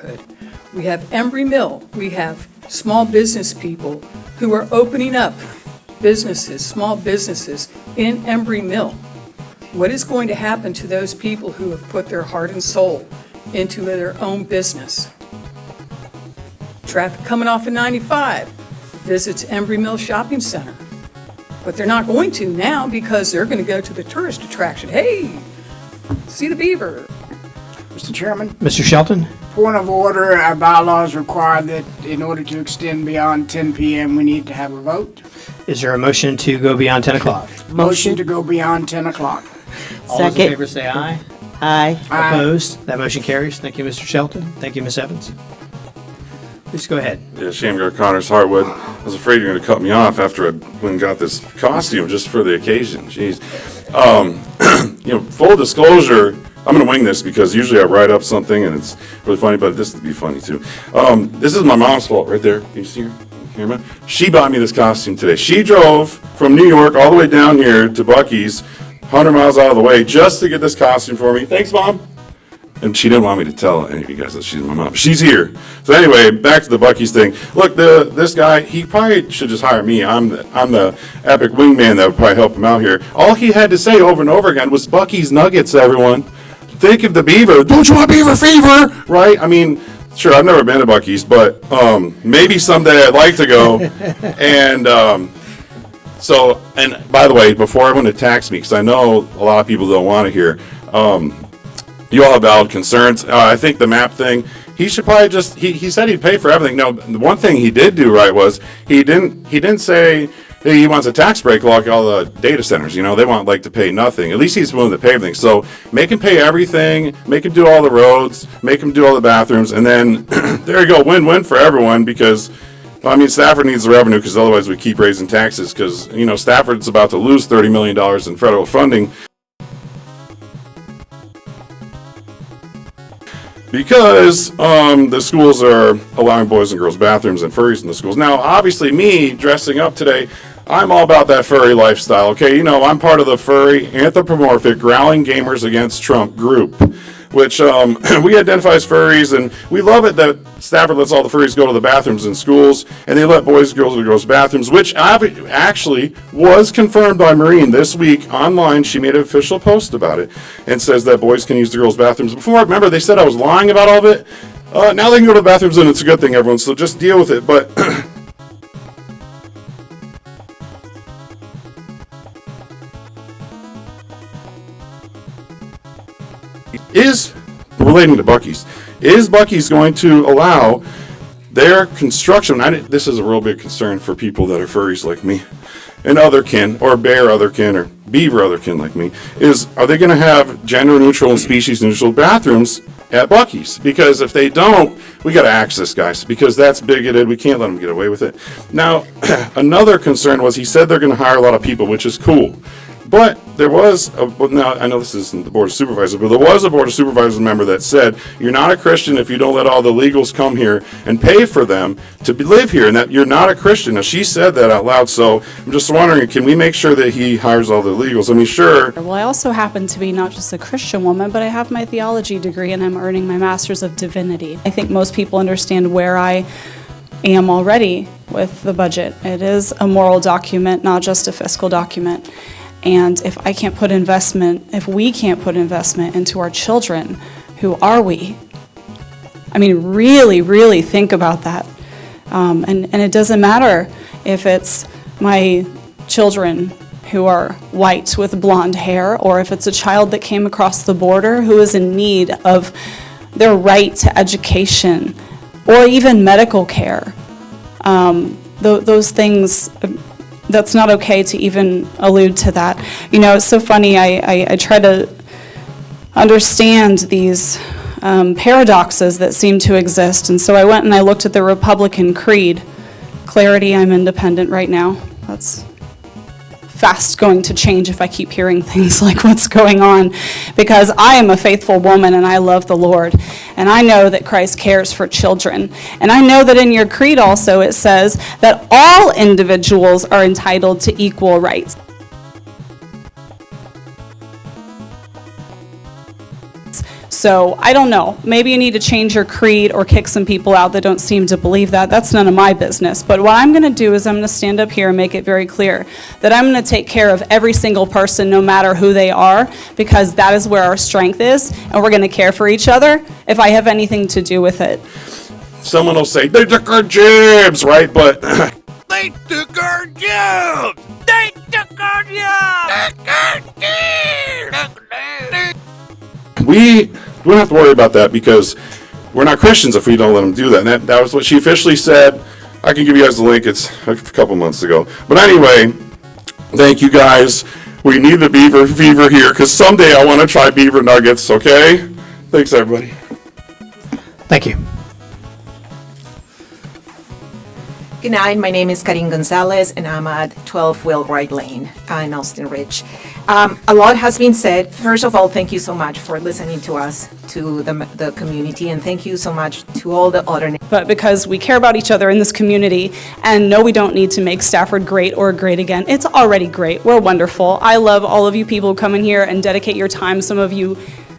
neighborhood. We have Embry Mill. We have small business people who are opening up businesses, small businesses in Embry Mill. What is going to happen to those people who have put their heart and soul into their own business? Traffic coming off of 95 visits Embry Mill Shopping Center. But they're not going to now because they're going to go to the tourist attraction. Hey, see the beaver. Mr. Chairman, Mr. Shelton? point of order, our bylaws require that in order to extend beyond 10 p.m., we need to have a vote. Is there a motion to go beyond 10 o'clock? Motion to go beyond 10 o'clock. All those in favor say aye. Aye. Aye. Opposed? That motion carries. Thank you, Mr. Shelton. Thank you, Ms. Evans. Please go ahead. Yeah, Shamgar Connors Hartwood. I was afraid you were going to cut me off after I went and got this costume just for the occasion. Jeez. Full disclosure, I'm going to wing this because usually I write up something and it's really funny, but this would be funny too. This is my mom's fault right there. Can you see her? Camera? She bought me this costume today. She drove from New York all the way down here to Buc-ee's, 100 miles out of the way, just to get this costume for me. Thanks, Mom. And she didn't want me to tell any of you guys that she's my mom. She's here. So anyway, back to the Buc-ee's thing. Look, this guy, he probably should just hire me. I'm the epic wingman that would probably help him out here. All he had to say over and over again was Buc-ee's Nuggets, everyone. Think of the beaver. Don't you want beaver fever? Right? I mean, sure, I've never been to Buc-ee's, but maybe someday I'd like to go. And and by the way, before everyone attacks me, because I know a lot of people don't want to hear, you all have valid concerns. I think the map thing, he should probably just, he said he'd pay for everything. No, the one thing he did do right was he didn't say he wants a tax break like all the data centers. They want to pay nothing. At least he's willing to pay everything. So make him pay everything, make him do all the roads, make him do all the bathrooms, and then there you go, win-win for everyone because Stafford needs the revenue because otherwise we keep raising taxes because, Stafford's about to lose $30 million in federal funding. Because the schools are allowing boys and girls bathrooms and furries in the schools. Now, obviously, me dressing up today, I'm all about that furry lifestyle, okay? I'm part of the Furry, Anthropomorphic, Growling Gamers Against Trump group, which we identify as furries, and we love it that Stafford lets all the furries go to the bathrooms in schools, and they let boys and girls go to girls' bathrooms, which actually was confirmed by Maureen this week online. She made an official post about it and says that boys can use the girls' bathrooms. Before, remember, they said I was lying about all of it. Now they can go to the bathrooms, and it's a good thing, everyone, so just deal with it. But is relating to Buc-ee's. Is Buc-ee's going to allow their construction? This is a real big concern for people that are furries like me, and otherkin, or bear-otherkin, or beaver-otherkin like me. Are they going to have gender-neutral and species-neutral bathrooms at Buc-ee's? Because if they don't, we got to axe this, guys, because that's bigoted. We can't let them get away with it. Now, another concern was he said they're going to hire a lot of people, which is cool. But there was, now I know this isn't the Board of Supervisors, but there was a Board of Supervisors member that said, you're not a Christian if you don't let all the legals come here and pay for them to live here, and that you're not a Christian. Now, she said that out loud, so I'm just wondering, can we make sure that he hires all the legals? Sure. Well, I also happen to be not just a Christian woman, but I have my theology degree, and I'm earning my Master's of Divinity. I think most people understand where I am already with the budget. It is a moral document, not just a fiscal document. And if we can't put investment into our children, who are we? Really, really think about that. And it doesn't matter if it's my children who are white with blonde hair, or if it's a child that came across the border who is in need of their right to education, or even medical care. Those things, that's not okay to even allude to that. It's so funny, I try to understand these paradoxes that seem to exist, and so I went and I looked at the Republican creed. Clarity, I'm independent right now. That's fast going to change if I keep hearing things like what's going on, because I am a faithful woman and I love the Lord, and I know that Christ cares for children, and I know that in your creed also it says that all individuals are entitled to equal rights. So I don't know. Maybe you need to change your creed or kick some people out that don't seem to believe that. That's none of my business. But what I'm going to do is I'm going to stand up here and make it very clear that I'm going to take care of every single person, no matter who they are, because that is where our strength is, and we're going to care for each other if I have anything to do with it. Someone will say, they took our jibs, right? But They took our jobs! They took our jobs! we don't have to worry about that because we're not Christians if we don't let them do that. And that was what she officially said. I can give you guys the link. It's a couple months ago. But anyway, thank you guys. We need the beaver fever here because someday I want to try beaver nuggets, okay? Thanks, everybody. Thank you. Good night, my name is Karin Gonzalez and I'm at 12 Wheelwright Lane in Austin Ridge. A lot has been said. First of all, thank you so much for listening to us, to the community, and thank you so much to all the other. But because we care about each other in this community, and no, we don't need to make Stafford great or great again. It's already great. We're wonderful. I love all of you people who come in here and dedicate your time. Some of you